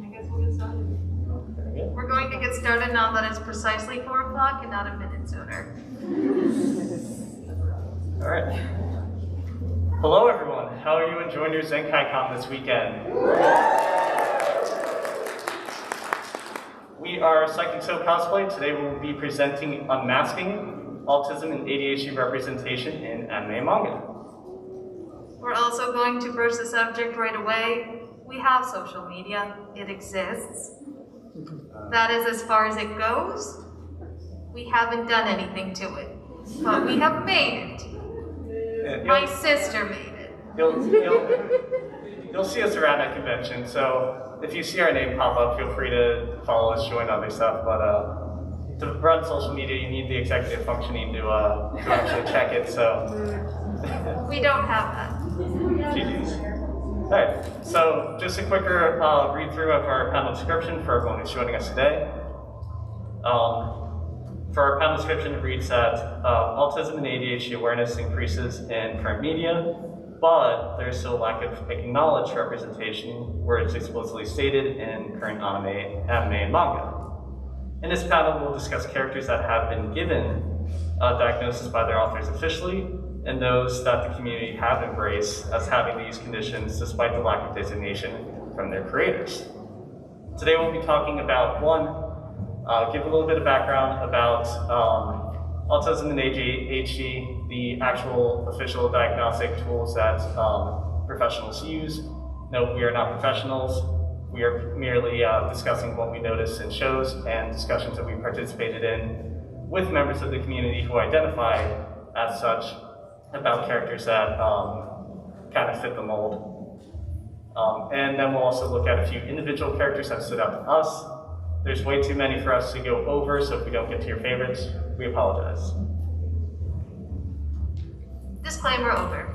I guess we'll get started. We're going to get started now that it's precisely 4 o'clock and not a minute sooner. All right. Hello, everyone. How are you enjoying your Zenkaikon this weekend? We are Psychic So Cosplay. Today we'll be presenting Unmasking, Autism and ADHD Representation in Anime and Manga. We're also going to broach the subject right away. We have social media. It exists. That is as far as it goes. We haven't done anything to it, but we have made it. My sister made it. You'll see us around at convention, so if you see our name pop up, feel free to follow us, join other stuff, but to run social media, you need the executive functioning to actually check it, so. We don't have that. GG's. Alright, so just a quicker read through of our panel description for everyone who's joining us today. For our panel description, it reads that autism and ADHD awareness increases in current media, but there's still a lack of acknowledged representation where it's explicitly stated in current anime and manga. In this panel, we'll discuss characters that have been given diagnoses by their authors officially, and those that the community have embraced as having these conditions despite the lack of designation from their creators. Today we'll be talking about give a little bit of background about autism and ADHD, the actual official diagnostic tools that professionals use. No, we are not professionals. We are merely discussing what we notice in shows and discussions that we participated in with members of the community who identify as such about characters that kind of fit the mold. And then we'll also look at a few individual characters that stood out to us. There's way too many for us to go over, so if we don't get to your favorites, we apologize. Disclaimer over.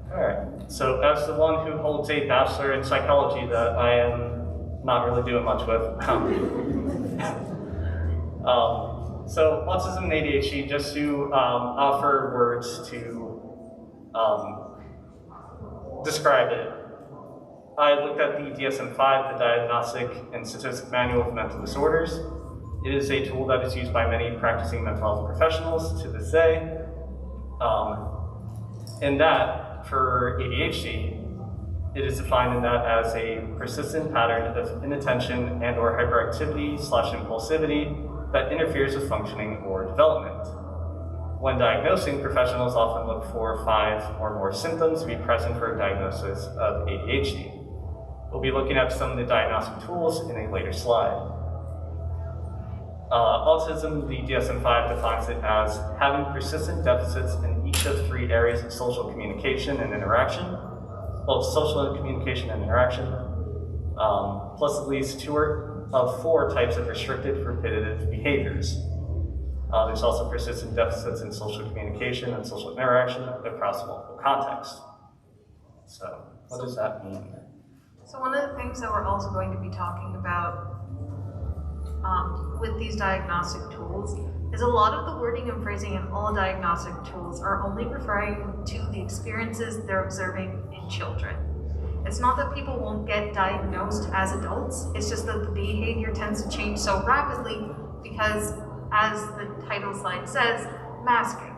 Alright, so as the one who holds a bachelor in psychology that I am not really doing much with. So autism and ADHD, just to offer words to describe it. I looked at the DSM-5, the Diagnostic and Statistic Manual of Mental Disorders. It is a tool that is used by many practicing mental health professionals to this day. And that, for ADHD, it is defined in that as a persistent pattern of inattention and or hyperactivity/impulsivity that interferes with functioning or development. When diagnosing, professionals often look for 5 or more symptoms to be present for a diagnosis of ADHD. We'll be looking at some of the diagnostic tools in a later slide. Autism, the DSM-5 defines it as having persistent deficits in each of 3 areas of social communication and interaction. Well, social communication and interaction, plus at least 2 of 4 types of restricted repetitive behaviors. There's also persistent deficits in social communication and social interaction across multiple contexts. So, what does that mean? So one of the things that we're also going to be talking about with these diagnostic tools is a lot of the wording and phrasing in all diagnostic tools are only referring to the experiences they're observing in children. It's not that people won't get diagnosed as adults, it's just that the behavior tends to change so rapidly because, as the title slide says, masking.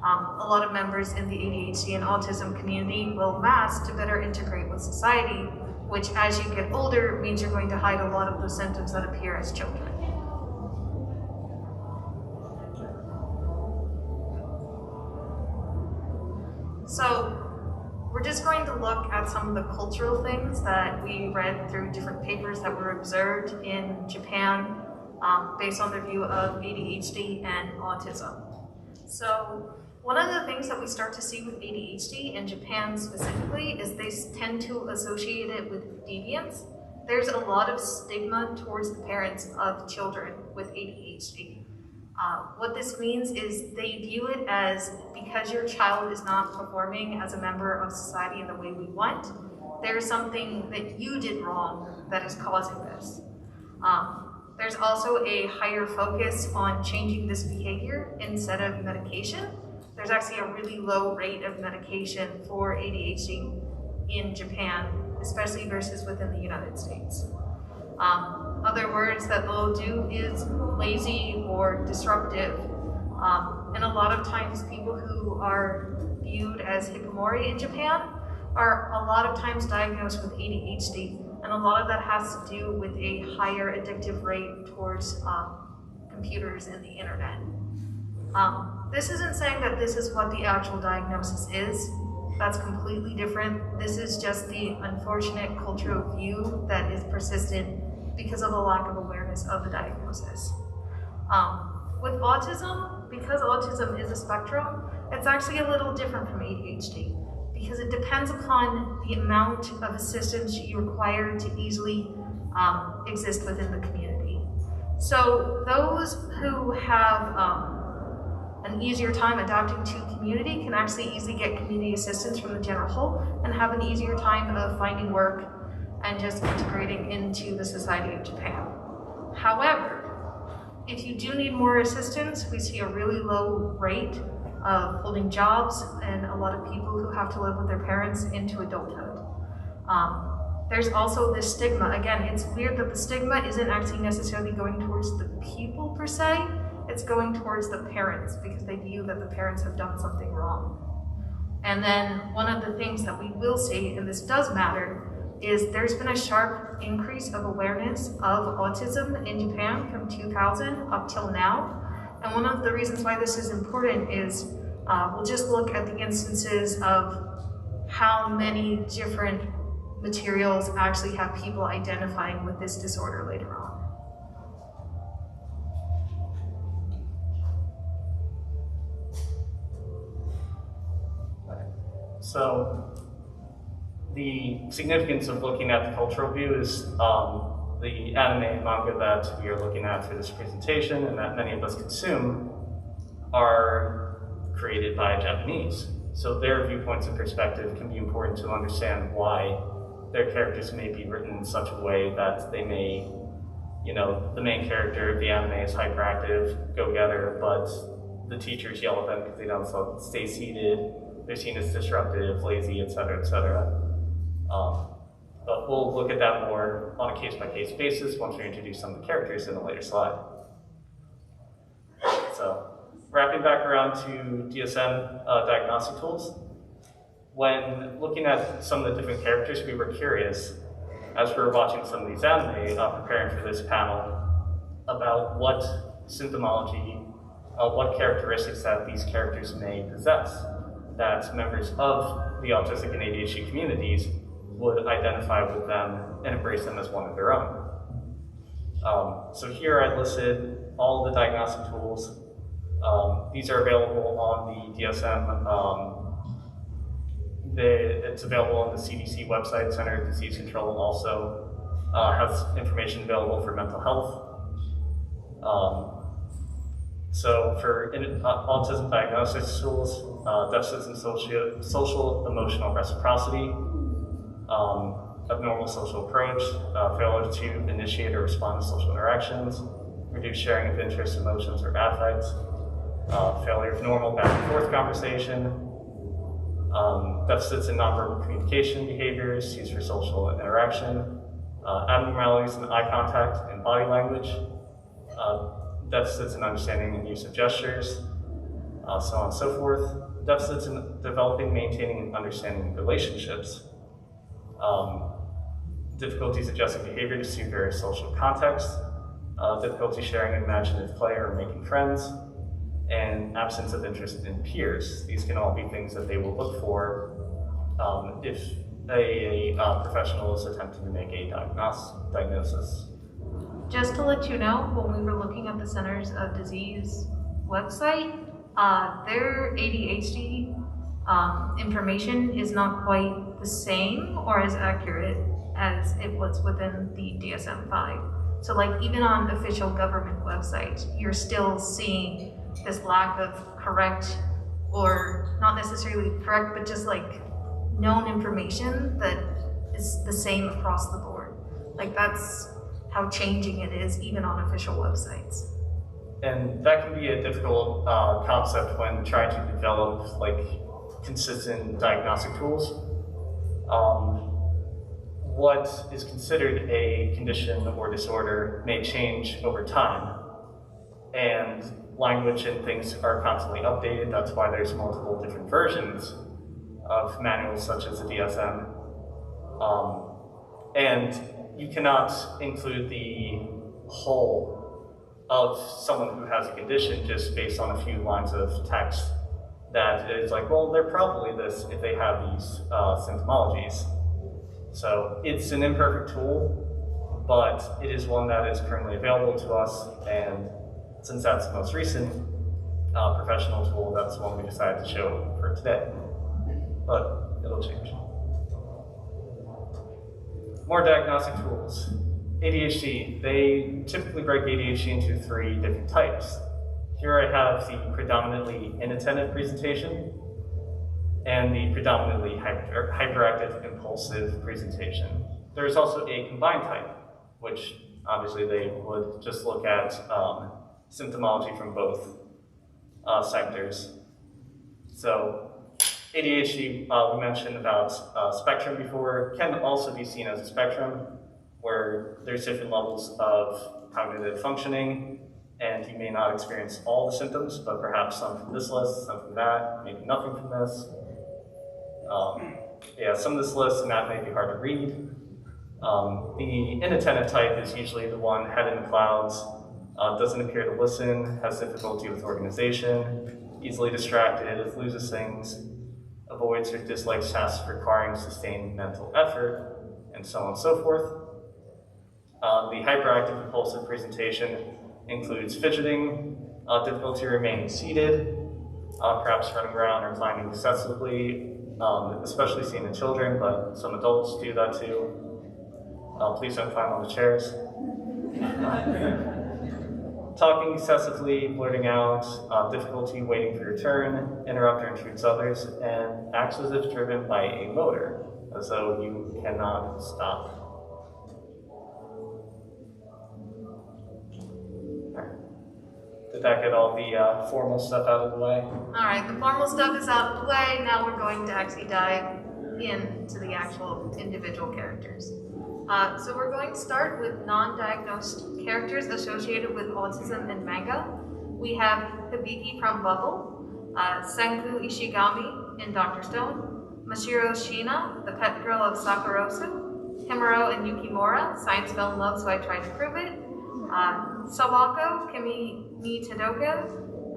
A lot of members in the ADHD and autism community will mask to better integrate with society, which as you get older means you're going to hide a lot of those symptoms that appear as children. So we're just going to look at some of the cultural things that we read through different papers that were observed in Japan based on their view of ADHD and autism. So one of the things that we start to see with ADHD in Japan specifically is they tend to associate it with deviance. There's a lot of stigma towards the parents of children with ADHD. What this means is they view it as, because your child is not performing as a member of society in the way we want, there's something that you did wrong that is causing this. There's also a higher focus on changing this behavior instead of medication. There's there's actually a really low rate of medication for ADHD in Japan, especially versus within the United States. Other words that they'll do is lazy or disruptive. And a lot of times people who are viewed as hikikomori in Japan are a lot of times diagnosed with ADHD. And a lot of that has to do with a higher addictive rate towards computers and the internet. This isn't saying that this is what the actual diagnosis is. That's completely different. This is just the unfortunate cultural view that is persistent because of a lack of awareness of the diagnosis. With autism, because autism is a spectrum, it's actually a little different from ADHD because it depends upon the amount of assistance you require to easily exist within the community. So those who have an easier time adapting to community can actually easily get community assistance from the general whole and have an easier time of finding work and just integrating into the society of Japan. However, if you do need more assistance, we see a really low rate of holding jobs and a lot of people who have to live with their parents into adulthood. There's also this stigma. Again, it's weird that the stigma isn't actually necessarily going towards the people per se, it's going towards the parents because they view that the parents have done something wrong. And then one of the things that we will see, and this does matter, is there's been a sharp increase of awareness of autism in Japan from 2000 up till now. And one of the reasons why this is important is we'll just look at the instances of how many different materials actually have people identifying with this disorder later on. So the significance of looking at the cultural view is the anime and manga that we are looking at for this presentation and that many of us consume are created by Japanese. So their viewpoints and perspective can be important to understand why their characters may be written in such a way that they may, the main character of the anime is hyperactive, go-getter, but the teachers yell at them because they don't stay seated. They're seen as disruptive, lazy, etc., etc. But we'll look at that more on a case-by-case basis once we introduce some of the characters in a later slide. So, wrapping back around to DSM diagnostic tools, when looking at some of the different characters, we were curious, as we were watching some of these anime, preparing for this panel, about what symptomology, what characteristics that these characters may possess, that members of the autistic and ADHD communities would identify with them and embrace them as one of their own. So here I listed all the diagnostic tools. These are available on the DSM. It's available on the CDC website. Center of Disease Control also has information available for mental health. So for autism diagnosis tools, deficits in social emotional reciprocity, abnormal social approach, failure to initiate or respond to social interactions, reduced sharing of interests, emotions, or affects, failure of normal back and forth conversation, deficits in nonverbal communication behaviors used for social interaction, abnormalities in eye contact and body language, deficits in understanding and use of gestures, so on and so forth, deficits in developing, maintaining, and understanding relationships, difficulties adjusting behavior to various social contexts, difficulty sharing imaginative play or making friends, and absence of interest in peers. These can all be things that they will look for if a professional is attempting to make a diagnosis. Just to let you know, when we were looking at the Centers of Disease website, their ADHD information is not quite the same or as accurate as it was within the DSM-5. So like even on official government websites, you're still seeing this lack of correct, or not necessarily correct, but just like known information that is the same across the board. Like that's how changing it is even on official websites. and that can be a difficult concept when trying to develop like consistent diagnostic tools. What is considered a condition or disorder may change over time, and language and things are constantly updated. That's why there's multiple different versions of manuals such as the DSM. And you cannot include the whole of someone who has a condition just based on a few lines of text that is like, well, they're probably this if they have these symptomologies. So it's an imperfect tool, but it is one that is currently available to us, and since that's the most recent professional tool, that's the one we decided to show for today. But it'll change. More diagnostic tools. ADHD, they typically break ADHD into 3 different types. Here I have the predominantly inattentive presentation and the predominantly hyperactive impulsive presentation. There's also a combined type, which obviously they would just look at symptomology from both sectors. So ADHD, we mentioned about spectrum before, can also be seen as a spectrum where there's different levels of cognitive functioning, and you may not experience all the symptoms, but perhaps some from this list, some from that, maybe nothing from this. Yeah, some of this list and that may be hard to read. The inattentive type is usually the one head in the clouds, doesn't appear to listen, has difficulty with organization, easily distracted, loses things, avoids or dislikes tasks requiring sustained mental effort, and so on and so forth. The hyperactive impulsive presentation includes fidgeting, difficulty remaining seated, perhaps running around or climbing excessively, especially seen in children, but some adults do that too. Please don't climb on the chairs. Talking excessively, blurting out, difficulty waiting for your turn, interrupt or intrudes others, and acts as if driven by a motor, as though you cannot stop. Did that get all the formal stuff out of the way? All right, the formal stuff is out of the way. Now we're going to actually dive into the actual individual characters. So we're going to start with non-diagnosed characters associated with autism and Manga. We have Hibiki from Bubble, Senku Ishigami in Dr. Stone, Mashiro Shina, the pet girl of Sakarosu, Himuro and Yukimura, science fell in love so I tried to prove it, Sawako, Kimi ni Tadoka,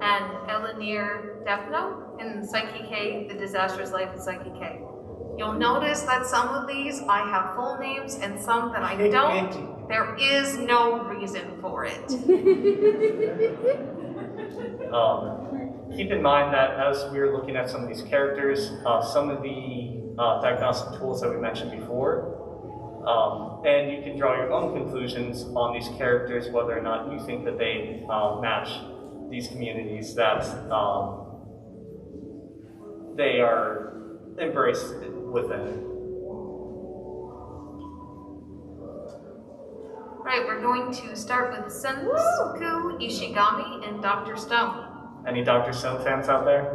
and Elinir Defno in Psyche K, The Disastrous Life of Psyche K. You'll notice that some of these I have full names and some that I don't. There is no reason for it. Keep in mind that as we're looking at some of these characters, some of the diagnostic tools that we mentioned before, and you can draw your own conclusions on these characters, whether or not you think that they match these communities that they are embraced within. Right, we're going to start with Senku Ishigami and Dr. Stone. Any Dr. Stone fans out there?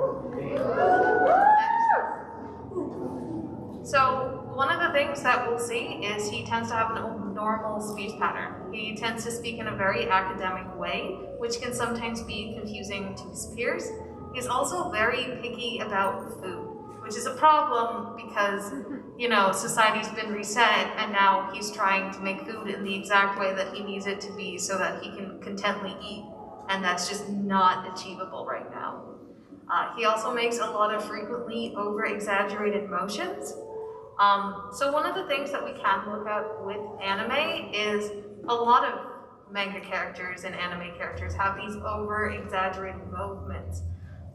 So one of the things that we'll see is he tends to have an normal speech pattern. He tends to speak in a very academic way, which can sometimes be confusing to his peers. He's also very picky about food, which is a problem because, you know, society's been reset and now he's trying to make food in the exact way that he needs it to be so that he can contently eat. And that's just not achievable right now. He also makes a lot of frequently over-exaggerated motions. So one of the things that we can look at with anime is a lot of manga characters and anime characters have these over-exaggerated movements.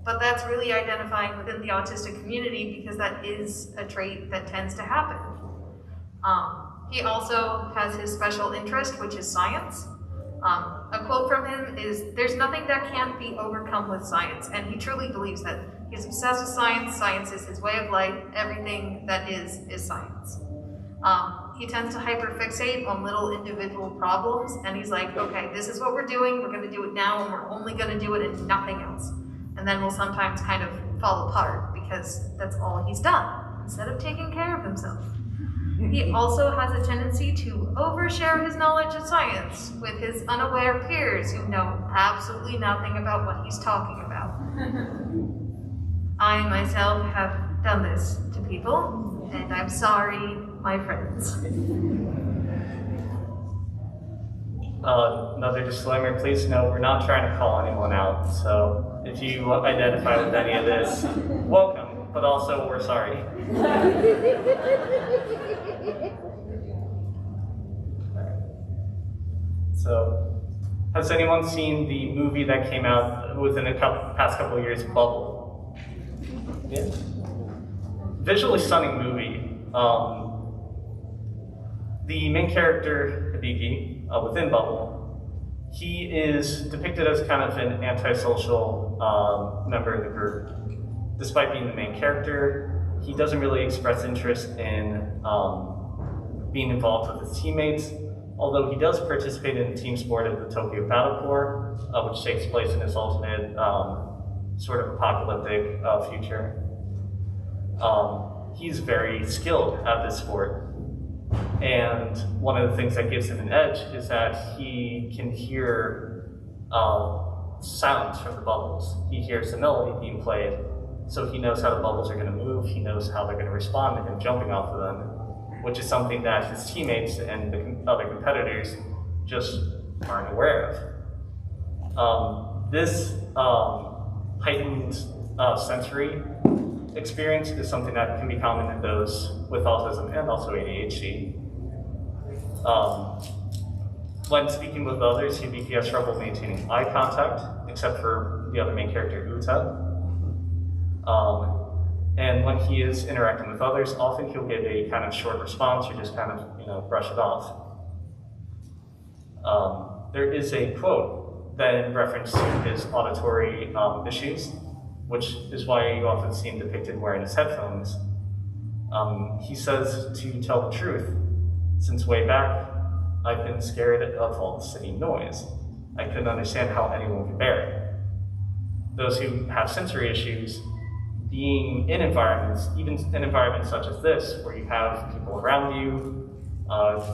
But that's really identifying within the autistic community because that is a trait that tends to happen. He also has his special interest, which is science. A quote from him is, "There's nothing that can't be overcome with science," and he truly believes that. He's obsessed with science, science is his way of life, everything that is science. He tends to hyperfixate on little individual problems, and he's like, okay, this is what we're doing, we're gonna do it now, and we're only gonna do it and nothing else. And then we'll sometimes kind of fall apart because that's all he's done, instead of taking care of himself. He also has a tendency to overshare his knowledge of science with his unaware peers who know absolutely nothing about what he's talking about. I myself have done this to people, and I'm sorry, my friends. Another disclaimer, please note we're not trying to call anyone out, so if you identify with any of this, welcome, but also we're sorry. So, has anyone seen the movie that came out within the past couple of years, Bubble? Yeah. Visually stunning movie. The main character, Hibiki, within Bubble, he is depicted as kind of an antisocial member of the group. Despite being the main character, he doesn't really express interest in being involved with his teammates, although he does participate in the team sport of the Tokyo Battle Corps, which takes place in this alternate sort of apocalyptic future. He's very skilled at this sport. And one of the things that gives him an edge is that he can hear sounds from the bubbles. He hears the melody being played, so he knows how the bubbles are going to move, he knows how they're going to respond to him jumping off of them, which is something that his teammates and the other competitors just aren't aware of. This heightened sensory experience is something that can be common in those with autism and also ADHD. When speaking with others, Hibiki has trouble maintaining eye contact, except for the other main character, Uta. And when he is interacting with others, often he'll give a kind of short response or just kind of, brush it off. There is a quote that in reference to his auditory issues, which is why you often see him depicted wearing his headphones. He says, to tell the truth, since way back, I've been scared of all the city noise. I couldn't understand how anyone could bear it. Those who have sensory issues, being in environments, even in environments such as this, where you have people around you,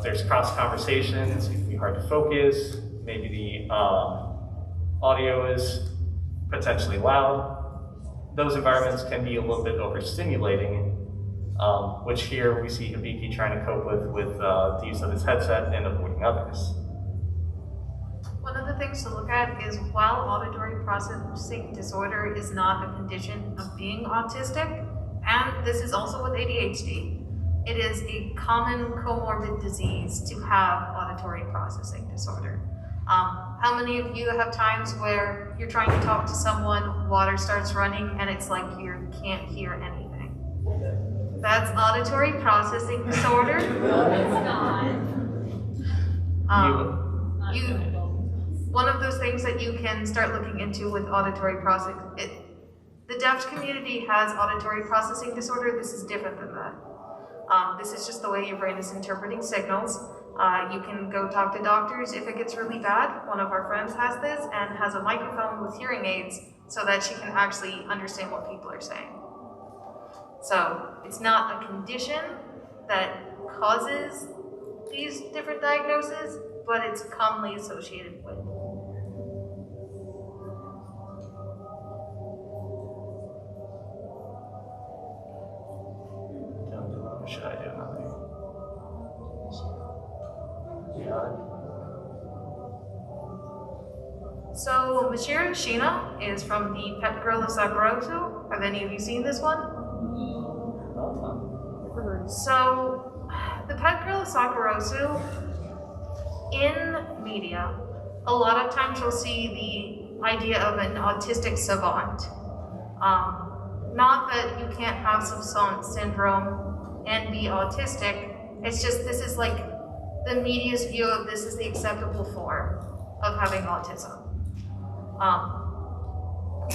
there's cross conversations, it can be hard to focus, maybe the audio is potentially loud. Those environments can be a little bit overstimulating, which here we see Hibiki trying to cope with the use of his headset and avoiding others. One of the things to look at is while auditory processing disorder is not a condition of being autistic, and this is also with ADHD, it is a common comorbid disease to have auditory processing disorder. How many of you have times where you're trying to talk to someone, water starts running, and it's like you can't hear anything? That's auditory processing disorder. No, it's not. One of those things that you can start looking into with auditory processing, the deaf community has auditory processing disorder. This is different than that. This is just the way your brain is interpreting signals. You can go talk to doctors if it gets really bad. One of our friends has this and has a microphone with hearing aids so that she can actually understand what people are saying. So it's not a condition that causes these different diagnoses, but it's commonly associated with. Should I do another? So Mashiro Shina is from the Pet Girl of Sakurazu. Have any of you seen this one? So the Pet Girl of Sakurazu, in media, a lot of times you'll see the idea of an autistic savant. Not that you can't have some syndrome and be autistic, it's just this is like the media's view of this is the acceptable form of having autism.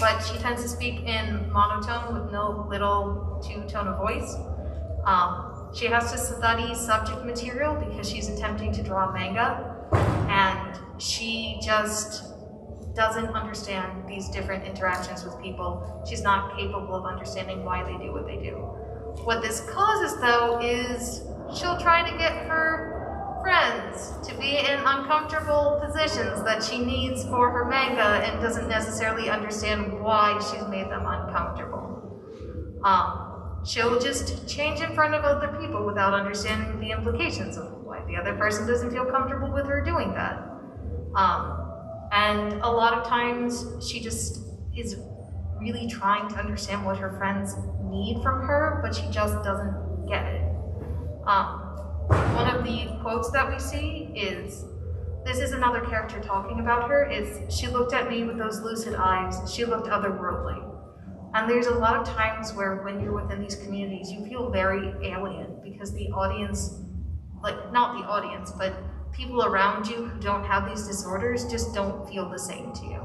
But she tends to speak in monotone with no little to tone of voice. She has to study subject material because she's attempting to draw manga, and she just doesn't understand these different interactions with people. She's not capable of understanding why they do what they do. What this causes, though, is she'll try to get her friends to be in uncomfortable positions that she needs for her manga and doesn't necessarily understand why she's made them uncomfortable. She'll just change in front of other people without understanding the implications of why the other person doesn't feel comfortable with her doing that. And a lot of times she just is really trying to understand what her friends need from her, but she just doesn't get it. One of the quotes that we see is, this is another character talking about her, is, she looked at me with those lucid eyes, she looked otherworldly. And there's a lot of times where when you're within these communities, you feel very alien because the audience, like not the audience, but people around you who don't have these disorders just don't feel the same to you.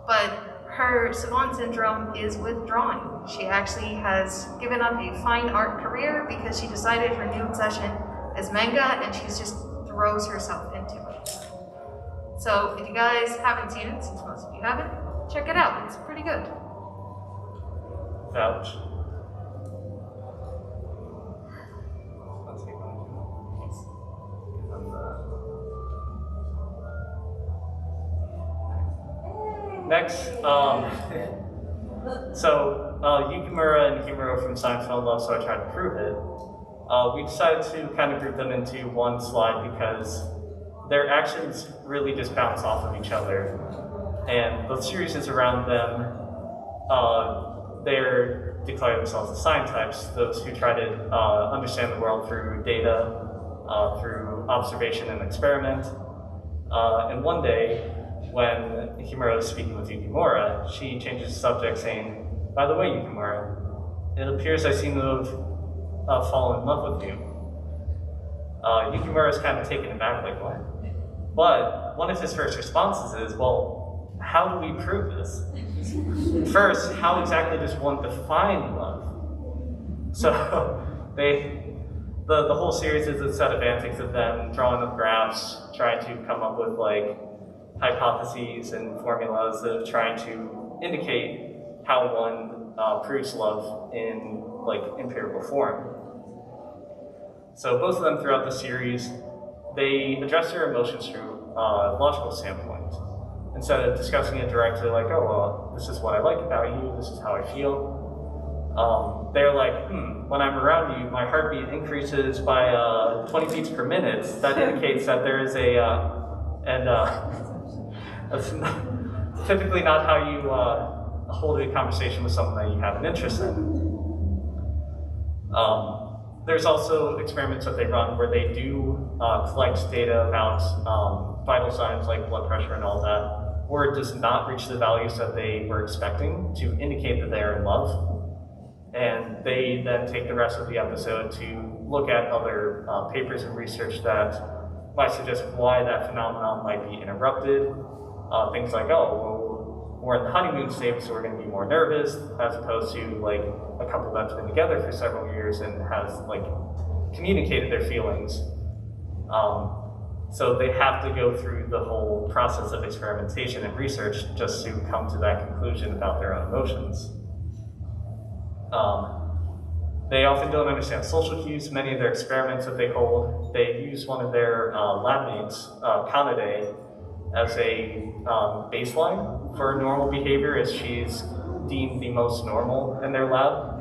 But her savant syndrome is with drawing. She actually has given up a fine art career because she decided her new obsession is manga, and she just throws herself into it. So if you guys haven't seen it, since most of you haven't, check it out. It's pretty good. Ouch. Next, so Yukimura and Himuro from Science Fell in Love, So I Tried to Prove It. We decided to kind of group them into one slide because their actions really just bounce off of each other. And the series is around them. They declare themselves as sign types, those who try to understand the world through data, through observation and experiment. And one day, when Himuro is speaking with Yukimura, she changes the subject saying, by the way, Yukimura, it appears I seem to have fallen in love with you. Yukimura is kind of taken aback, like, what? But one of his first responses is, well, how do we prove this? First, how exactly does one define love? So the whole series is a set of antics of them drawing up graphs, trying to come up with like hypotheses and formulas of trying to indicate how one proves love in like empirical form. So both of them throughout the series, they address their emotions through a logical standpoint. Instead of discussing it directly like, oh, well, this is what I like about you, this is how I feel. They're like, when I'm around you, my heartbeat increases by 20 beats per minute. That indicates that there is that's typically not how you hold a conversation with someone that you have an interest in. There's also experiments that they run where they do collect data about vital signs like blood pressure and all that, where it does not reach the values that they were expecting to indicate that they are in love. And they then take the rest of the episode to look at other papers and research that might suggest why that phenomenon might be interrupted. Things like, oh, well, we're in the honeymoon stage, so we're going to be more nervous, as opposed to like a couple that's been together for several years and has like communicated their feelings. So they have to go through the whole process of experimentation and research just to come to that conclusion about their own emotions. They often don't understand social cues. Many of their experiments that they hold, they use one of their lab mates, Kanade, as a baseline for normal behavior, as she's deemed the most normal in their lab.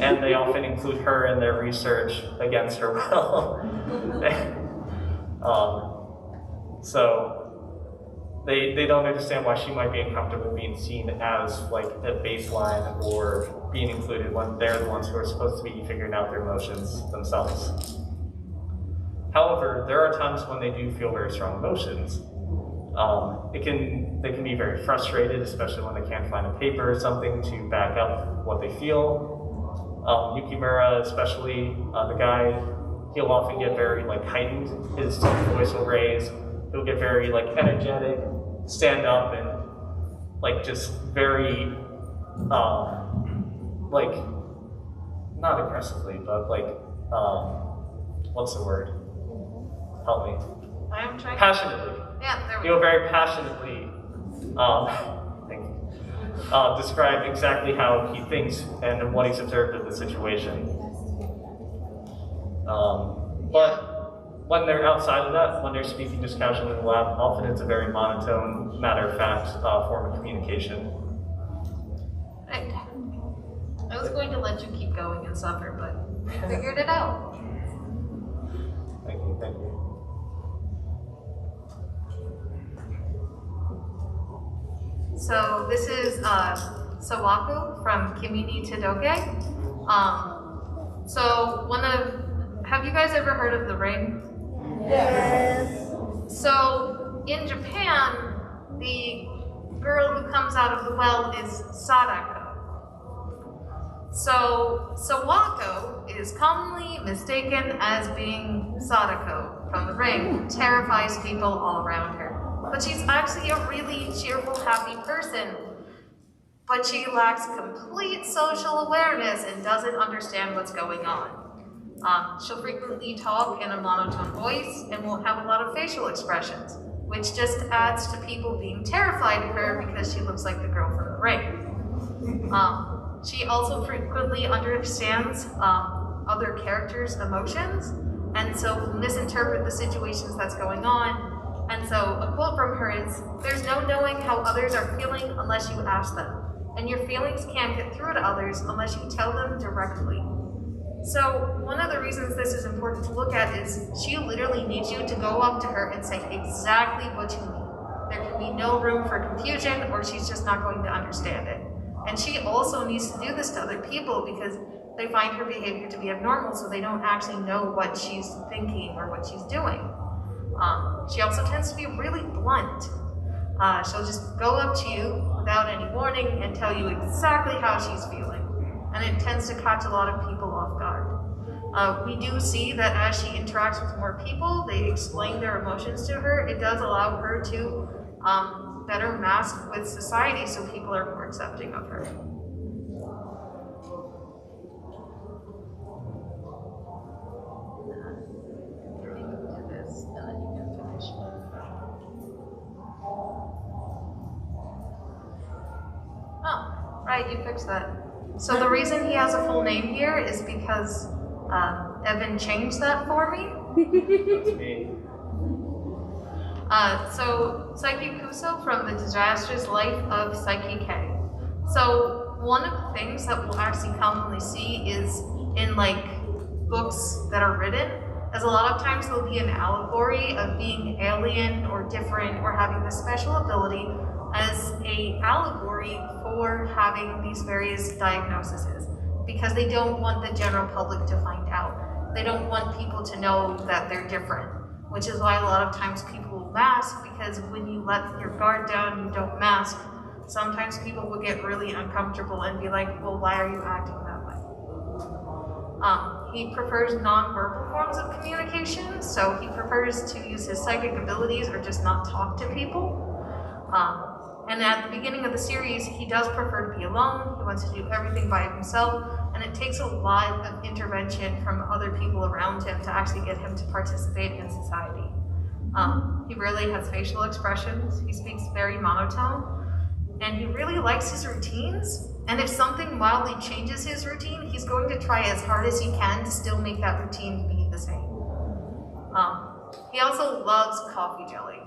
And they often include her in their research against her will. So they don't understand why she might be uncomfortable being seen as like a baseline or being included when they're the ones who are supposed to be figuring out their emotions themselves. However, there are times when they do feel very strong emotions. They can be very frustrated, especially when they can't find a paper or something to back up what they feel. Yukimura, especially the guy, he'll often get very like heightened. His voice will raise. He'll get very like energetic, stand up, and like just very like not aggressively, but like, what's the word? Help me. I'm trying. Passionately. Yeah, there we He will go. very passionately thank you, describe exactly how he thinks and what he's observed of the situation. But when they're outside of that, when they're speaking just casually in the lab, often it's a very monotone, matter-of-fact form of communication. Right. I was going to let you keep going and suffer, but you figured it out. Thank you, thank you. So this is Sawako from Kimi Todoke. Have you guys ever heard of the ring? Yes. So in Japan, the girl who comes out of the well is Sadako. So Sawako is commonly mistaken as being Sadako from the ring, who terrifies people all around her. But she's actually a really cheerful, happy person. But she lacks complete social awareness and doesn't understand what's going on. She'll frequently talk in a monotone voice and won't have a lot of facial expressions, which just adds to people being terrified of her because she looks like the girl from the ring. She also frequently understands other characters' emotions, and so will misinterpret the situations that's going on. And so a quote from her is, "There's no knowing how others are feeling unless you ask them. And your feelings can't get through to others unless you tell them directly." So one of the reasons this is important to look at is she literally needs you to go up to her and say exactly what you mean. There can be no room for confusion or she's just not going to understand it. And she also needs to do this to other people because they find her behavior to be abnormal, so they don't actually know what she's thinking or what she's doing. She also tends to be really blunt. She'll just go up to you without any warning and tell you exactly how she's feeling. And it tends to catch a lot of people off guard. We do see that as she interacts with more people, they explain their emotions to her. It does allow her to better mask with society so people are more accepting of her. Oh, right, you fixed that. So the reason he has a full name here is because Evan changed that for me. That's me. So Psyche Kuso from The Disastrous Life of Psyche K. So one of the things that we'll actually commonly see is in like books that are written, as a lot of times there'll be an allegory of being alien or different or having this special ability as a allegory for having these various diagnoses, because they don't want the general public to find out. They don't want people to know that they're different, which is why a lot of times people will mask, because when you let your guard down, you don't mask, sometimes people will get really uncomfortable and be like, well, why are you acting that way? He prefers non-verbal forms of communication, so he prefers to use his psychic abilities or just not talk to people. And at the beginning of the series, he does prefer to be alone. He wants to do everything by himself, and it takes a lot of intervention from other people around him to actually get him to participate in society. He rarely has facial expressions. He speaks very monotone, and he really likes his routines. And if something wildly changes his routine, he's going to try as hard as he can to still make that routine be the same. He also loves coffee jelly.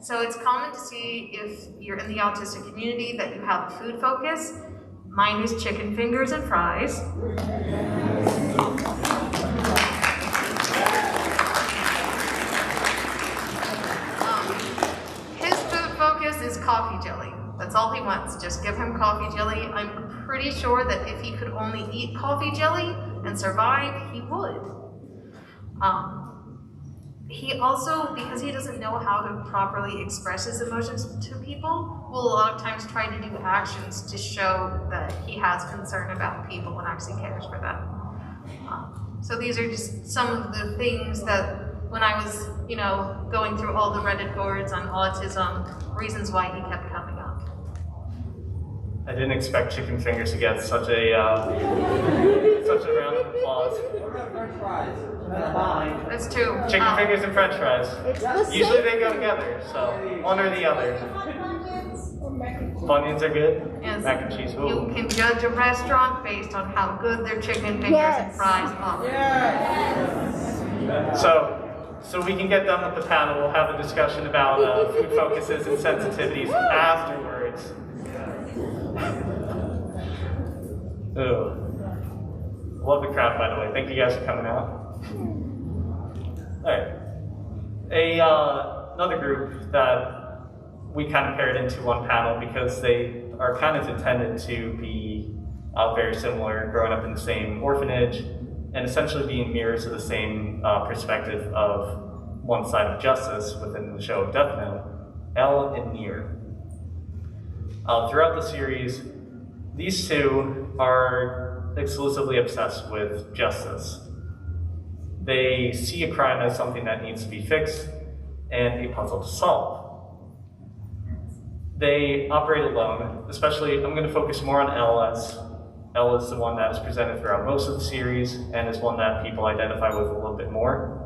So it's common to see if you're in the autistic community that you have a food focus. Mine is chicken fingers and fries. His food focus is coffee jelly. That's all he wants. Just give him coffee jelly. I'm pretty sure that if he could only eat coffee jelly and survive, he would. He also, because he doesn't know how to properly express his emotions to people, will a lot of times try to do actions to show that he has concern about people and actually cares for them. So these are just some of the things that when I was, going through all the Reddit boards on autism, reasons why he kept coming up. I didn't expect chicken fingers to get such a round of applause. That's two. Chicken fingers and French fries. It's the Usually same. they go together, so one or the other. Funyuns are good. Yes. Mac and cheese. You Ooh. can judge a restaurant based on how good their chicken fingers and Yes. fries are. So we can get done with the panel. We'll have a discussion about food focuses and sensitivities afterwards. Ooh. Love the crowd, by the way. Thank you guys for coming out. Alright. Another group that we kind of paired into one panel because they are kind of intended to be very similar, growing up in the same orphanage, and essentially being mirrors of the same perspective of one side of justice within the show of Death Note, Elle and Nier. Throughout the series, these two are exclusively obsessed with justice. They see a crime as something that needs to be fixed and a puzzle to solve. They operate alone, especially, I'm going to focus more on Elle, as Elle is the one that is presented throughout most of the series and is one that people identify with a little bit more.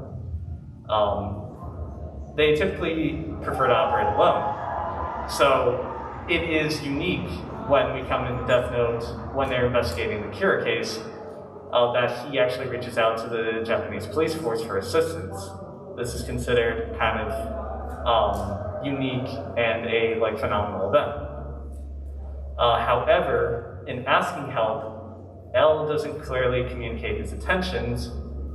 They typically prefer to operate alone. So it is unique when we come into Death Note, when they're investigating the Kira case, that he actually reaches out to the Japanese police force for assistance. This is considered kind of unique and a phenomenal event. However, in asking help, Elle doesn't clearly communicate his intentions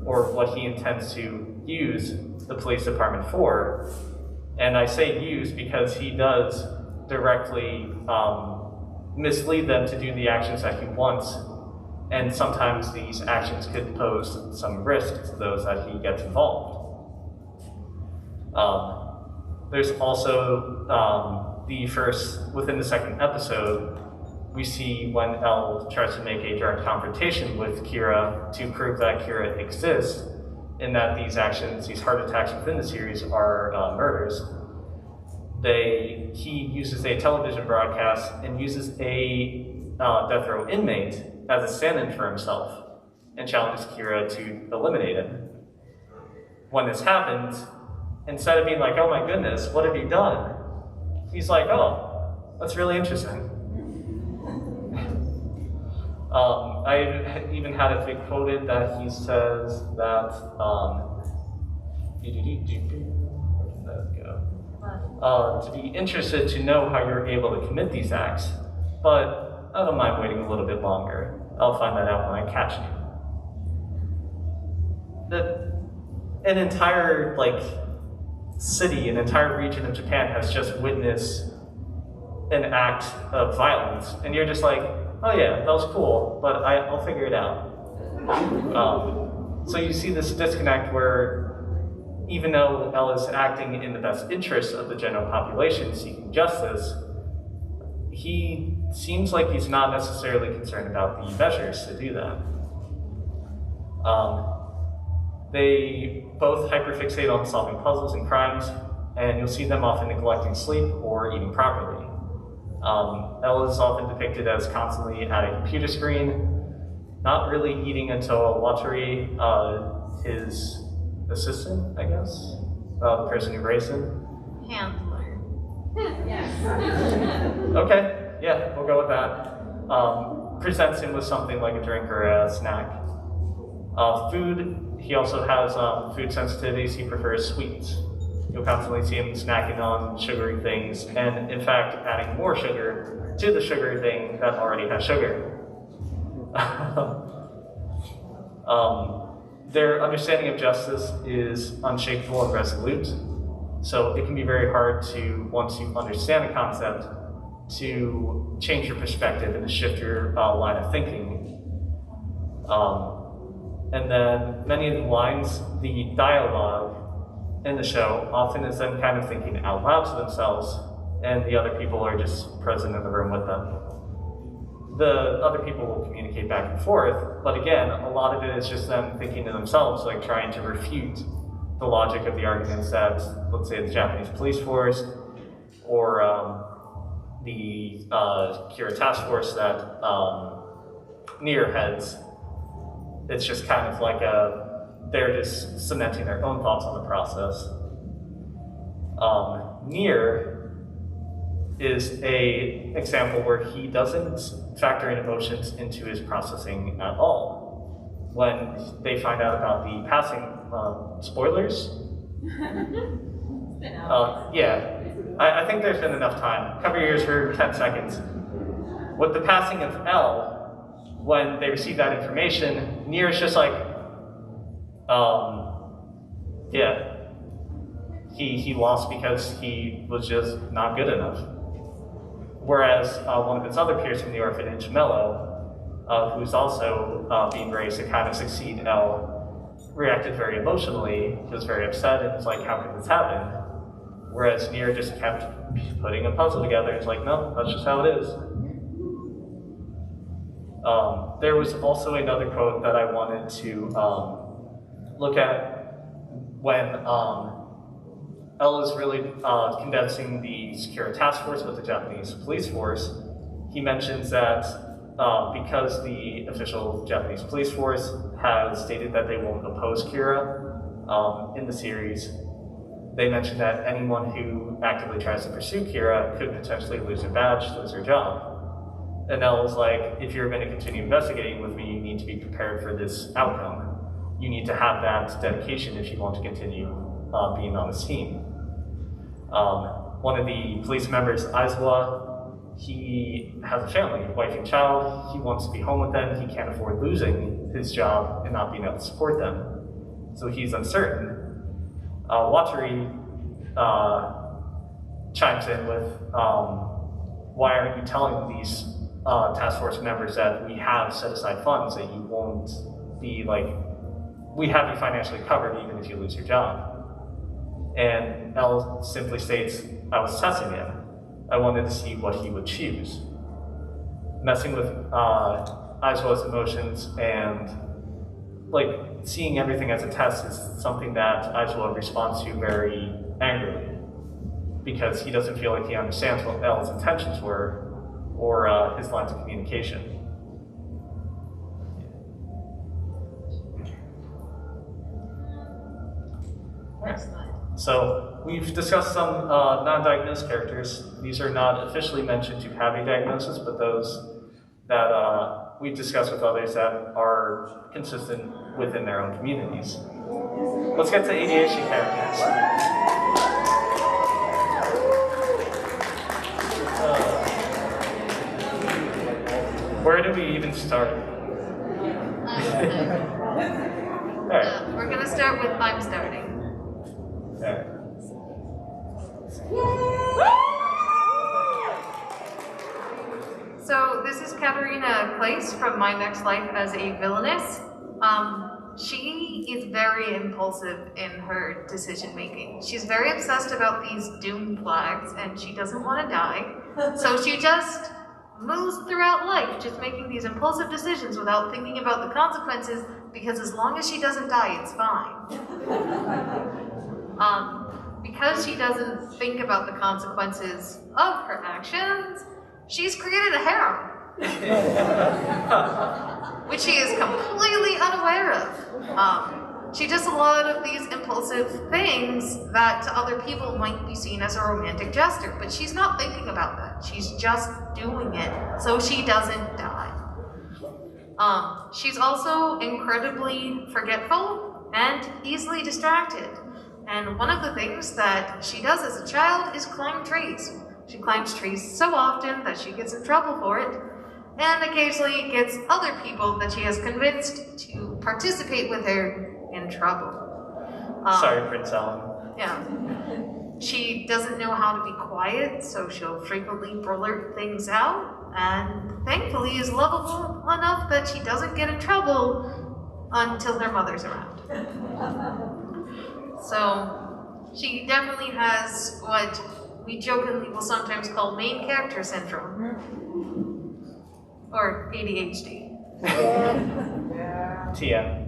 or what he intends to use the police department for. And I say use because he does directly mislead them to do the actions that he wants, and sometimes these actions could pose some risk to those that he gets involved. There's also within the second episode, we see when Elle tries to make a direct confrontation with Kira to prove that Kira exists, in that these actions, these heart attacks within the series are murders. He uses a television broadcast and uses a death row inmate as a stand-in for himself and challenges Kira to eliminate him. When this happens, instead of being like, oh my goodness, what have you done? He's like, oh, that's really interesting. I even had it quoted that he says that, where did that go? To be interested to know how you're able to commit these acts, but I don't mind waiting a little bit longer. I'll find that out when I catch you. An entire city, an entire region of Japan has just witnessed an act of violence, and you're just like, oh yeah, that was cool, but I'll figure it out. So you see this disconnect where even though Elle is acting in the best interest of the general population seeking justice, he seems like he's not necessarily concerned about the measures to do that. They both hyperfixate on solving puzzles and crimes, and you'll see them often neglecting sleep or eating properly. Elle is often depicted as constantly at a computer screen, not really eating until Watari, his assistant, I guess, the person who raised him. Handler. Okay, yeah, we'll go with that. Presents him with something like a drink or a snack. Food, he also has food sensitivities. He prefers sweets. You'll constantly see him snacking on sugary things, and in fact, adding more sugar to the sugary thing that already has sugar. Their understanding of justice is unshakable and resolute, so it can be very hard to, once you understand a concept, to change your perspective and to shift your line of thinking. And then many of the lines, the dialogue in the show often is them kind of thinking out loud to themselves, and the other people are just present in the room with them. The other people will communicate back and forth, but again, a lot of it is just them thinking to themselves, trying to refute the logic of the arguments that, let's say, the Japanese police force or the Kira task force that Nier heads, it's just kind of like they're just cementing their own thoughts on the process. Nier is an example where he doesn't factor in emotions into his processing at all. When they find out about the passing, spoilers? Yeah, I think there's been enough time. Cover your ears for 10 seconds. With the passing of L, when they receive that information, Nier is just like, yeah. He lost because he was just not good enough. Whereas one of its other peers from the orphanage, Mello, who's also being raised to kind of succeed L, reacted very emotionally, was very upset, and was like, how could this happen? Whereas Nier just kept putting a puzzle together. It's like, no, that's just how it is. There was also another quote that I wanted to look at when L is really condensing the Secure Task Force with the Japanese police force. He mentions that because the official Japanese police force has stated that they won't oppose Kira in the series, they mentioned that anyone who actively tries to pursue Kira could potentially lose their badge, lose their job. And L is like, if you're going to continue investigating with me, you need to be prepared for this outcome. You need to have that dedication if you want to continue being on this team. One of the police members, Aizawa, he has a family, a wife and child. He wants to be home with them. He can't afford losing his job and not being able to support them. So he's uncertain. Watari chimes in with, why aren't you telling these task force members that we have set aside funds, that you won't be like, we have you financially covered even if you lose your job? And L simply states, I was testing him. I wanted to see what he would choose. Messing with Aizawa's emotions and like seeing everything as a test is something that Aizawa responds to very angrily, because he doesn't feel like he understands what L's intentions were or his lines of communication. Excellent. So we've discussed some non-diagnosed characters. These are not officially mentioned to have a diagnosis, but those that we've discussed with others that are consistent within their own communities. Let's get to ADHD characters. Where do we even start? Alright. We're gonna start with I'm starting. Alright. So this is Katerina Place from My Next Life as a Villainess. She is very impulsive in her decision making. She's very obsessed about these doom flags and she doesn't want to die. So she just moves throughout life just making these impulsive decisions without thinking about the consequences, because as long as she doesn't die, it's fine. Because she doesn't think about the consequences of her actions, she's created a harem. Which she is completely unaware of. She does a lot of these impulsive things that to other people might be seen as a romantic gesture, but she's not thinking about that. She's just doing it so she doesn't die. She's also incredibly forgetful and easily distracted. And one of the things that she does as a child is climb trees. She climbs trees so often that she gets in trouble for it, and occasionally gets other people that she has convinced to participate with her in trouble. Sorry, Prince Ellen. Yeah. She doesn't know how to be quiet, so she'll frequently blurt things out, and thankfully is lovable enough that she doesn't get in trouble until her mother's around. So she definitely has what we jokingly will sometimes call main character syndrome. Or ADHD. TM.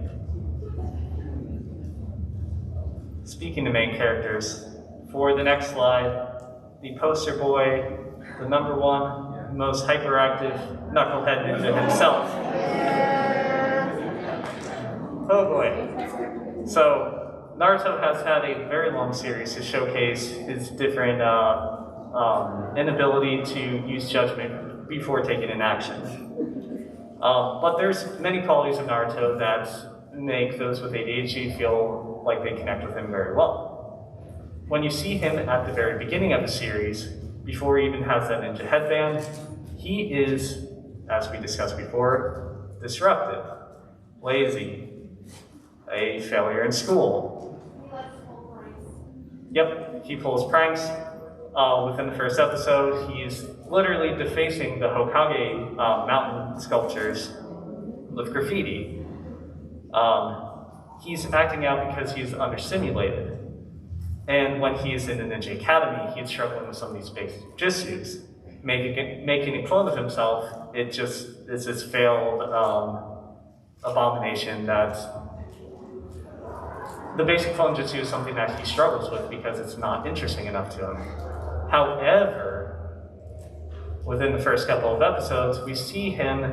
Speaking of main characters, for the next slide, the poster boy, the #1 most hyperactive knucklehead ninja himself. Oh boy. So, Naruto has had a very long series to showcase his different inability to use judgment before taking an action. But there's many qualities of Naruto that make those with ADHD feel like they connect with him very well. When you see him at the very beginning of the series, before he even has that ninja headband, he is, as we discussed before, disruptive, lazy, a failure in school. Yep, he pulls pranks. Within the first episode, he's literally defacing the Hokage mountain sculptures with graffiti. He's acting out because he's understimulated. And when he's in the Ninja Academy, he's struggling with some of these basic jutsus. Making a clone of himself, it's this failed abomination that the basic clone jutsu is something that he struggles with because it's not interesting enough to him. However, within the first couple of episodes, we see him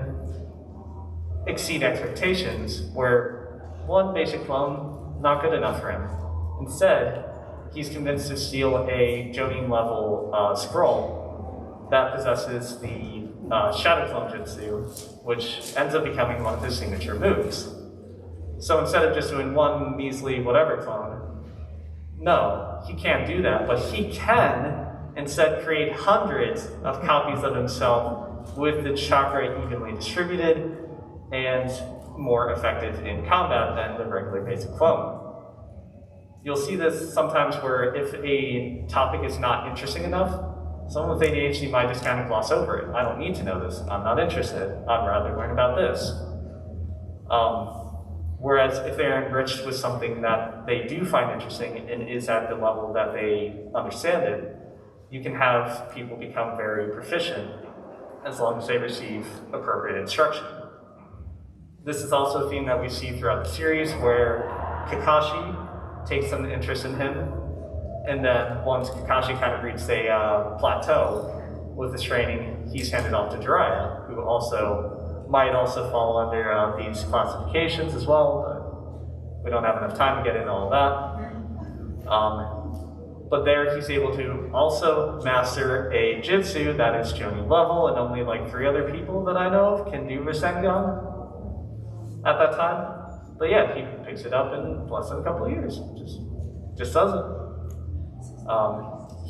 exceed expectations, where one basic clone, not good enough for him. Instead, he's convinced to steal a Jonin level scroll that possesses the Shadow Clone Jutsu, which ends up becoming one of his signature moves. So instead of just doing one measly whatever clone, no, he can't do that, but he can instead create hundreds of copies of himself with the chakra evenly distributed and more effective in combat than the regular basic clone. You'll see this sometimes where if a topic is not interesting enough, someone with ADHD might just kind of gloss over it. I don't need to know this. I'm not interested. I'd rather learn about this. Whereas if they're enriched with something that they do find interesting and is at the level that they understand it, you can have people become very proficient as long as they receive appropriate instruction. This is also a theme that we see throughout the series where Kakashi takes some interest in him, and then once Kakashi kind of reaches a plateau with his training, he's handed off to Jiraiya, who might also fall under these classifications as well, but we don't have enough time to get into all that. But there he's able to also master a jutsu that is Jonin level, and only like 3 other people that I know of can do Rasengan at that time. But yeah, he picks it up in less than a couple of years. Just does it.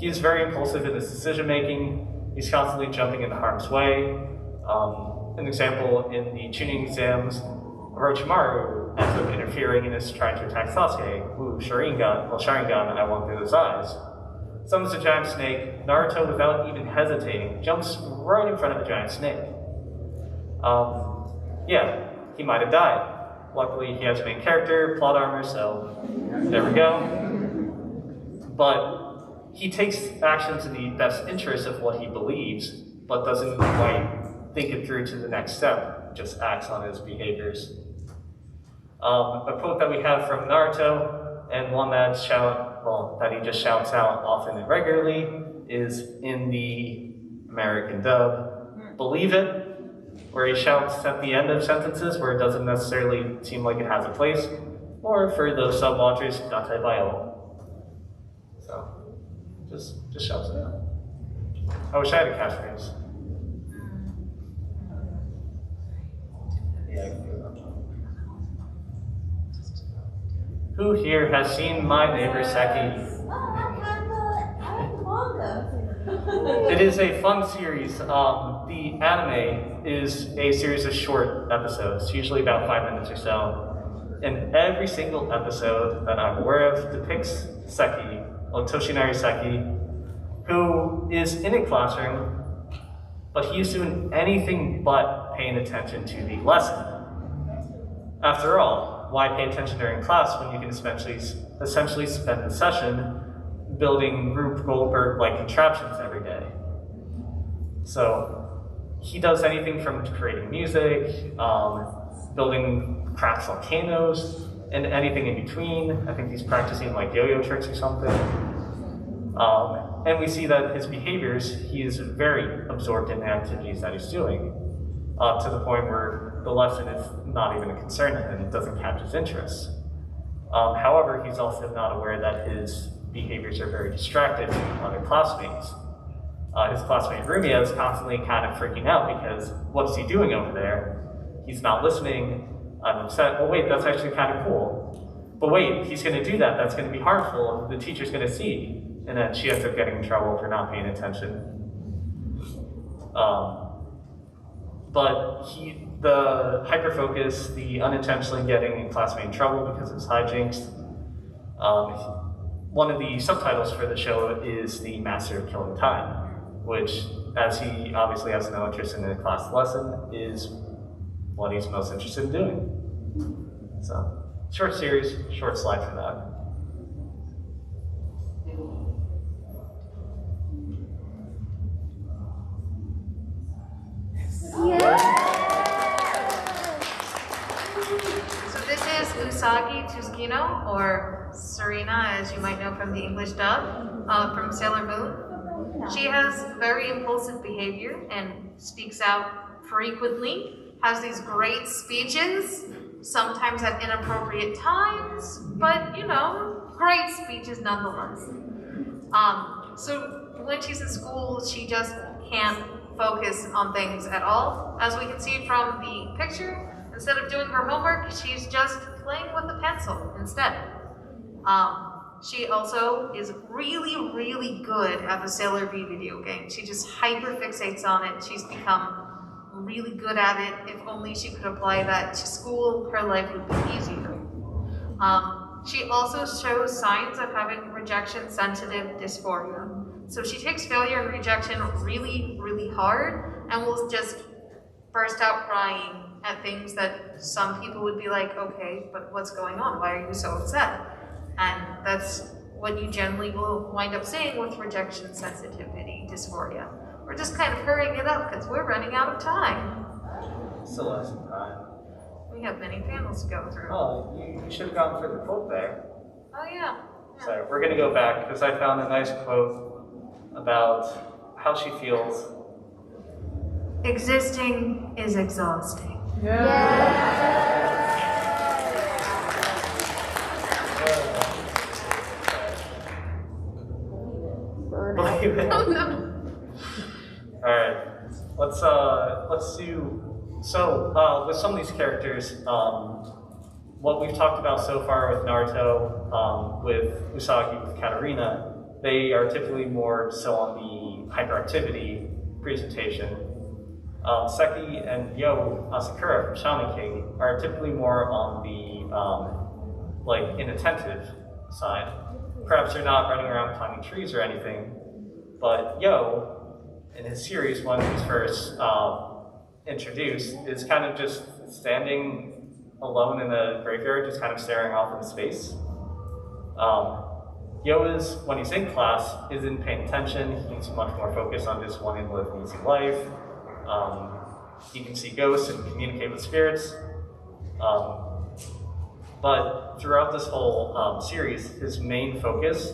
He's very impulsive in his decision making. He's constantly jumping into harm's way. An example, in the tuning exams, Orochimaru ends up interfering and is trying to attack Sasuke. Ooh, Sharingan, I went through his eyes. Summons a giant snake. Naruto, without even hesitating, jumps right in front of the giant snake. Yeah, he might have died. Luckily, he has a main character, plot armor, so there we go. But he takes actions in the best interest of what he believes, but doesn't quite think it through to the next step, just acts on his behaviors. A quote that we have from Naruto, and one that he just shouts out often and regularly, is in the American dub, "Believe it," where he shouts at the end of sentences where it doesn't necessarily seem like it has a place, or for those sub-watchers, "Date bayo." So, just shouts it out. I wish I had a catchphrase. Yeah. Who here has seen My Neighbor Seki? It is a fun series. The anime is a series of short episodes, usually about 5 minutes or so. And every single episode that I'm aware of depicts Seki, or Toshinari Seki, who is in a classroom, but he is doing anything but paying attention to the lesson. After all, why pay attention during class when you can essentially spend the session building Rube Goldberg-like contraptions every day? So he does anything from creating music, building crafts volcanoes, and anything in between. I think he's practicing like yo-yo tricks or something. And we see that his behaviors, he is very absorbed in the activities that he's doing, to the point where the lesson is not even a concern to him, it doesn't catch his interest. However, he's also not aware that his behaviors are very distracted from other classmates. His classmate Rumia is constantly kind of freaking out because what is he doing over there? He's not listening. I'm upset. Oh wait, that's actually kind of cool. But wait, he's going to do that. That's going to be harmful. The teacher's going to see. And then she ends up getting in trouble for not paying attention. But the hyperfocus, the unintentionally getting a classmate in trouble because of his hijinks. One of the subtitles for the show is the Master of Killing Time, which, as he obviously has no interest in the class lesson, is what he's most interested in doing. So, short series, short slide for that. So this is Usagi Tsuskino, or Serena, as you might know from the English dub, from Sailor Moon. She has very impulsive behavior and speaks out frequently, has these great speeches, sometimes at inappropriate times, but you know, great speeches nonetheless. So when she's in school, she just can't focus on things at all. As we can see from the picture, instead of doing her homework, she's just playing with a pencil instead. She also is really, really good at the Sailor V video game. She just hyper fixates on it. She's become really good at it. If only she could apply that to school, her life would be easier. She also shows signs of having rejection-sensitive dysphoria. So she takes failure and rejection really, really hard and will just burst out crying at things that some people would be like, okay, but what's going on? Why are you so upset? And that's what you generally will wind up saying with rejection sensitivity dysphoria. We're just kind of hurrying it up because we're running out of time. Still has some time. We have many panels to go through. Oh, you should have gone for the quote there. Oh yeah. So we're going to go back because I found a nice quote about how she feels. Existing is exhausting. Believe it. Oh no. All right, let's do. So with some of these characters, what we've talked about so far with Naruto, with Usagi, with Katarina, they are typically more so on the hyperactivity presentation. Seki and Yo Asakura from Shaman King are typically more on the like inattentive side. Perhaps they're not running around climbing trees or anything, but Yo, in his series when he was first introduced, is kind of just standing alone in the graveyard, just kind of staring off into space. Yo is, when he's in class, isn't paying attention. He's much more focused on just wanting to live an easy life. He can see ghosts and communicate with spirits. But throughout this whole series, his main focus,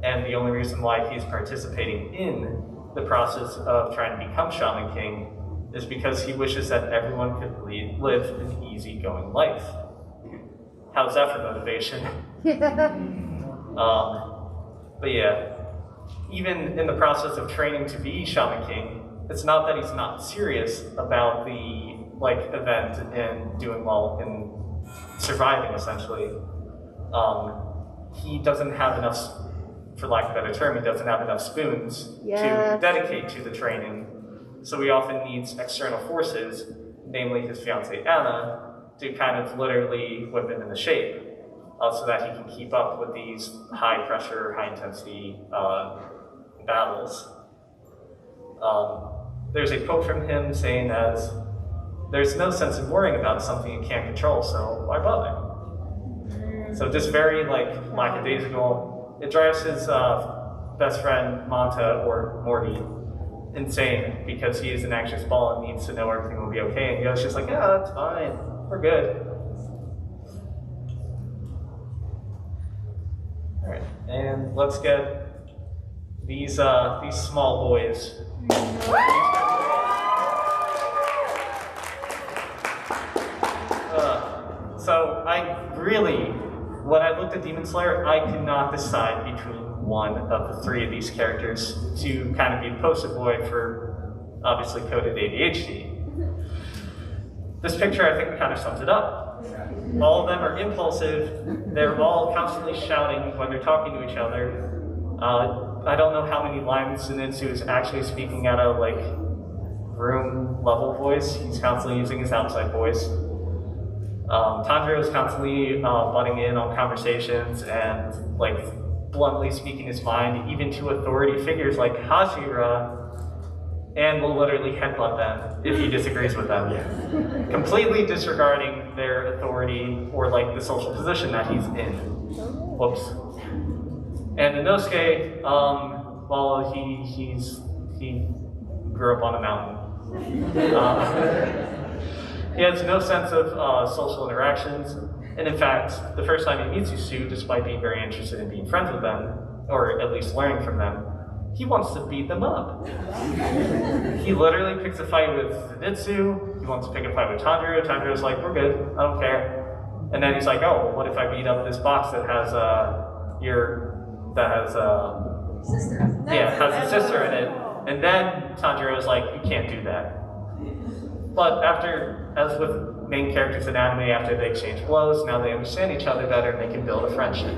and the only reason why he's participating in the process of trying to become Shaman King, is because he wishes that everyone could live an easygoing life. How's that for motivation? But yeah, even in the process of training to be Shaman King, it's not that he's not serious about the event and doing well in surviving, essentially. He doesn't have enough, for lack of a better term, he doesn't have enough spoons to dedicate to the training. So he often needs external forces, namely his fiancée Anna, to kind of literally whip him into shape, so that he can keep up with these high pressure, high intensity battles. There's a quote from him saying as, "There's no sense in worrying about something you can't control, so why bother?" So just very lackadaisical. It drives his best friend Manta, or Morty, insane because he is an anxious ball and needs to know everything will be okay. And Yo's just like, "Yeah, that's fine. We're good." All right, and let's get These small boys. So when I looked at Demon Slayer, I could not decide between one of the three of these characters to kind of be the poster boy for obviously coded ADHD. This picture, I think, kind of sums it up. All of them are impulsive. They're all constantly shouting when they're talking to each other. I don't know how many lines Zenitsu is actually speaking at a room level voice. He's constantly using his outside voice. Tanjiro is constantly butting in on conversations and bluntly speaking his mind, even to authority figures like Hashira, and will literally headbutt them if he disagrees with them, completely disregarding their authority or the social position that he's in. Whoops. And Inosuke, well, he grew up on a mountain. He has no sense of social interactions, and in fact, the first time he meets Yusu, despite being very interested in being friends with them, or at least learning from them, he wants to beat them up. He literally picks a fight with Zenitsu, he wants to pick a fight with Tanjiro. Tanjiro's like, we're good, I don't care. And then he's like, oh, well, what if I beat up this box that has has a sister in it? And then Tanjiro's like, you can't do that. But as with main characters in anime, after they exchange blows, now they understand each other better and they can build a friendship.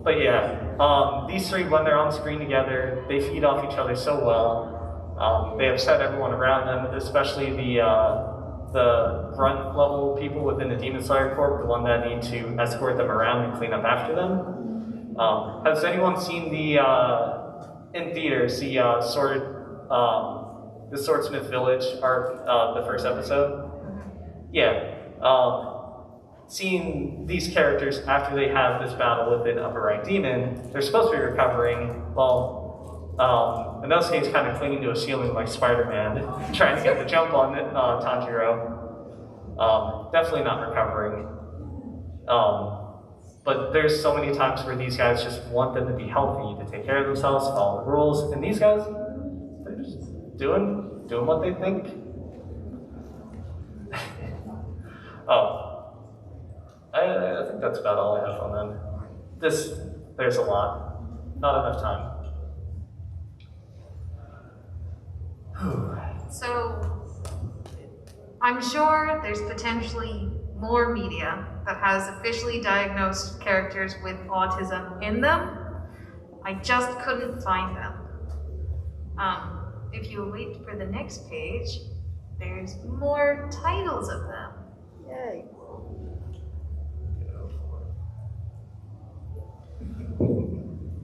But yeah, these three, when they're on screen together, they feed off each other so well. They upset everyone around them, especially the grunt level people within the Demon Slayer Corp, the one that need to escort them around and clean up after them. Has anyone seen in theaters, the Swordsmith Village arc, the first episode? Yeah. Seeing these characters after they have this battle with an upper rank demon, they're supposed to be recovering. Well, Inosuke's kind of clinging to a ceiling like Spider-Man, trying to get the jump on Tanjiro. Definitely not recovering. But there's so many times where these guys just want them to be healthy, to take care of themselves, follow the rules, and these guys, they're just doing what they think. I think that's about all I have on them. There's a lot. Not enough time. So, I'm sure there's potentially more media that has officially diagnosed characters with autism in them. I just couldn't find them. If you wait for the next page, there's more titles of them. Yay.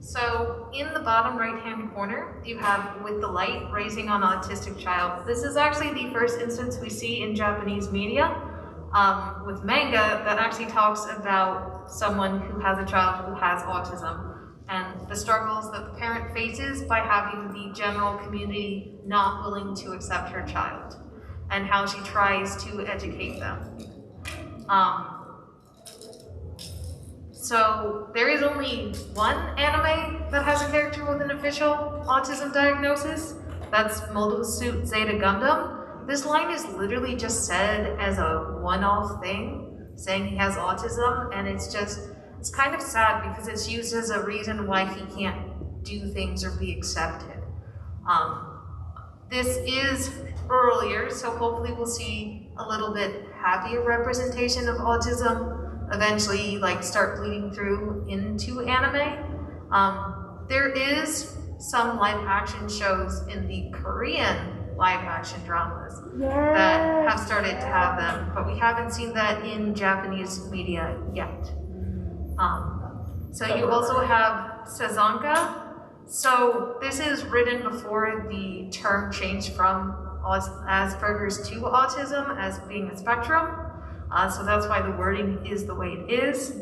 So in the bottom right-hand corner, you have With the Light, Raising an Autistic Child. This is actually the first instance we see in Japanese media with manga that actually talks about someone who has a child who has autism and the struggles that the parent faces by having the general community not willing to accept her child and how she tries to educate them. So there is only one anime that has a character with an official autism diagnosis. That's Mobile Suit Zeta Gundam. This line is literally just said as a one-off thing, saying he has autism, and it's kind of sad because it's used as a reason why he can't do things or be accepted. This is earlier, so hopefully we'll see a little bit happier representation of autism eventually start bleeding through into anime. There is some live action shows in the Korean live action dramas that have started to have them, but we haven't seen that in Japanese media yet. So you also have Sazanka. So this is written before the term changed from Asperger's to autism as being a spectrum. So that's why the wording is the way it is.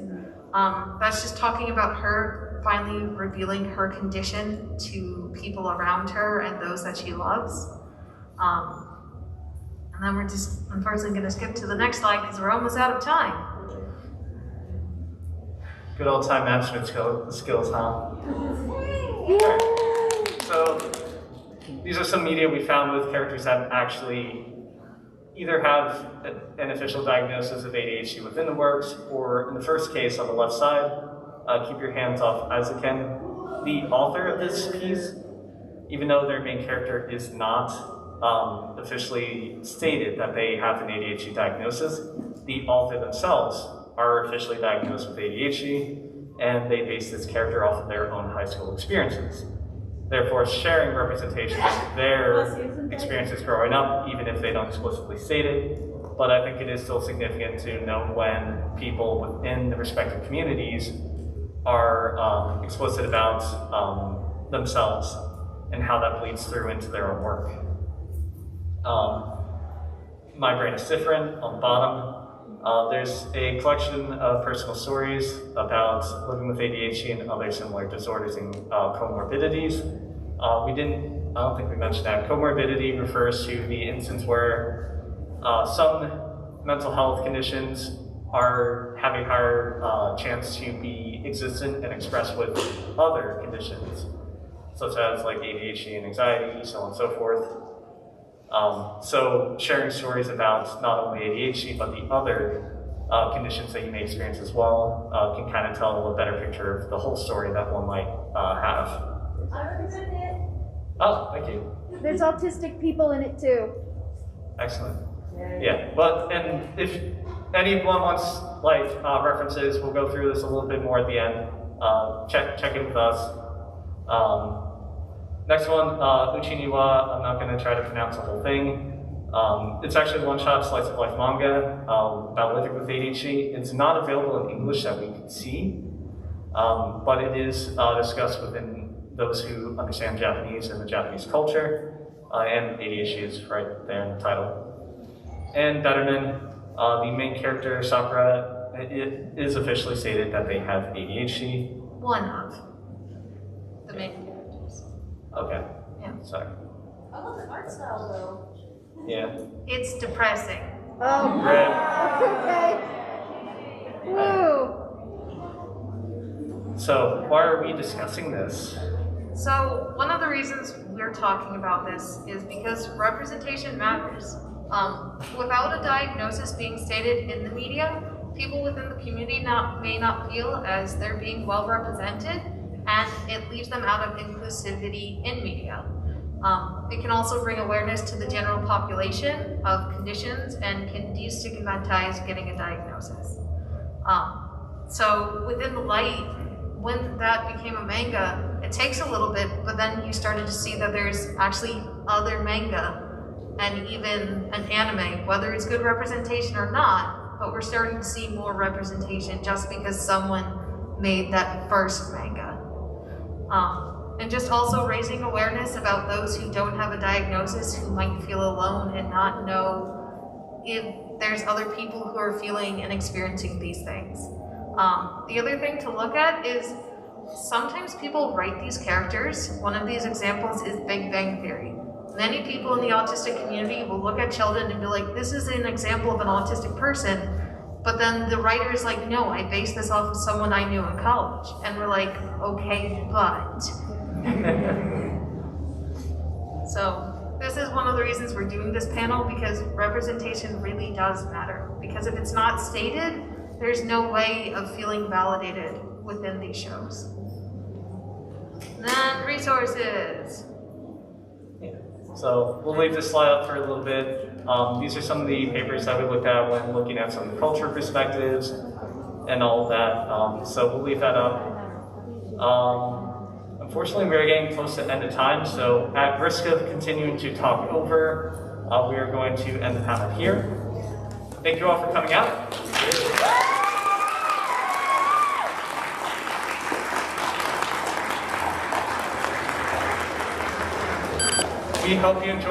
That's just talking about her finally revealing her condition to people around her and those that she loves. And then we're just unfortunately going to skip to the next slide because we're almost out of time. Good old time management skills, huh? So these are some media we found with characters that actually either have an official diagnosis of ADHD within the works, or in the first case on the left side, keep your hands off Isaacen. The author of this piece, even though their main character is not officially stated that they have an ADHD diagnosis, the author themselves are officially diagnosed with ADHD, and they base this character off of their own high school experiences. Therefore, sharing representation of their experiences growing up, even if they don't explicitly state it. But I think it is still significant to know when people within the respective communities are explicit about themselves and how that bleeds through into their own work. My Brain is Different on the bottom. There's a collection of personal stories about living with ADHD and other similar disorders and comorbidities. I don't think we mentioned that. Comorbidity refers to the instance where some mental health conditions have a higher chance to be existent and expressed with other conditions, such as like ADHD and anxiety, so on and so forth. So sharing stories about not only ADHD, but the other conditions that you may experience as well can kind of tell a better picture of the whole story that one might have. I represent it. Oh, thank you. There's autistic people in it too. Excellent. Yeah, and if anyone wants references, we'll go through this a little bit more at the end. Check in with us. Next one, Uchiniwa. I'm not going to try to pronounce the whole thing. It's actually a one-shot slice of life manga about living with ADHD. It's not available in English that we can see, but it is discussed within those who understand Japanese and the Japanese culture, and ADHD is right there in the title. And Betterman, the main character, Sakura, it is officially stated that they have ADHD. One of the main characters. Okay. Yeah. Sorry. I love the art style though. Yeah. It's depressing. Oh, Rip. okay. Woo. So why are we discussing this? So one of the reasons we're talking about this is because representation matters. Without a diagnosis being stated in the media, people within the community may not feel as they're being well represented, and it leaves them out of inclusivity in media. It can also bring awareness to the general population of conditions and can destigmatize getting a diagnosis. So within the light, when that became a manga, it takes a little bit, but then you started to see that there's actually other manga and even an anime, whether it's good representation or not, but we're starting to see more representation just because someone made that first manga. And just also raising awareness about those who don't have a diagnosis, who might feel alone and not know if there's other people who are feeling and experiencing these things. The other thing to look at is sometimes people write these characters. One of these examples is Big Bang Theory. Many people in the autistic community will look at Sheldon and be like, this is an example of an autistic person, but then the writer is like, no, I based this off of someone I knew in college. And we're like, okay, but. So this is one of the reasons we're doing this panel, because representation really does matter. Because if it's not stated, there's no way of feeling validated within these shows. And then resources. Yeah. So we'll leave this slide up for a little bit. These are some of the papers that we looked at when looking at some of the culture perspectives and all of that. So we'll leave that up. Unfortunately, we're getting close to the end of time, so at risk of continuing to talk over, we are going to end the panel here. Thank you all for coming out. We hope you enjoyed